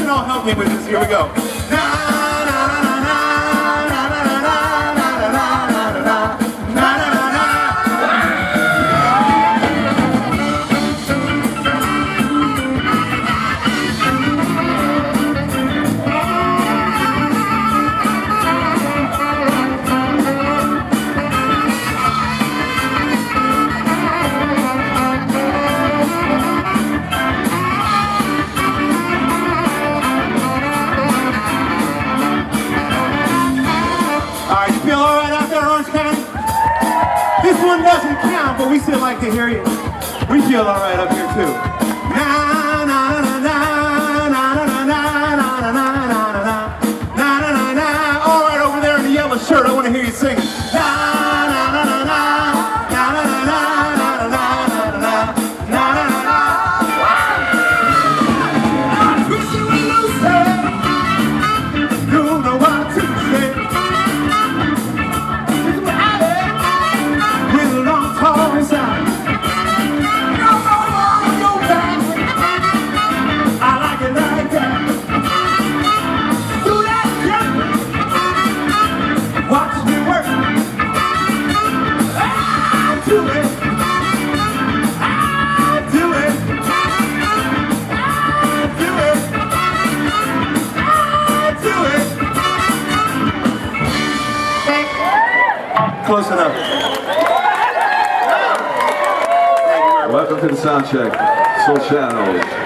can all help me with this. Here we go. This one doesn't count, but we still like to hear you. We feel all right up here too. Na na na na na na na na na na na na na na. All right, over there in the yellow shirt, I want to hear you sing. Na na na na na na na na na na na na na na na. I wish you would lose it. You know what to say. Close enough. Welcome to the sound check. Soul Shadows.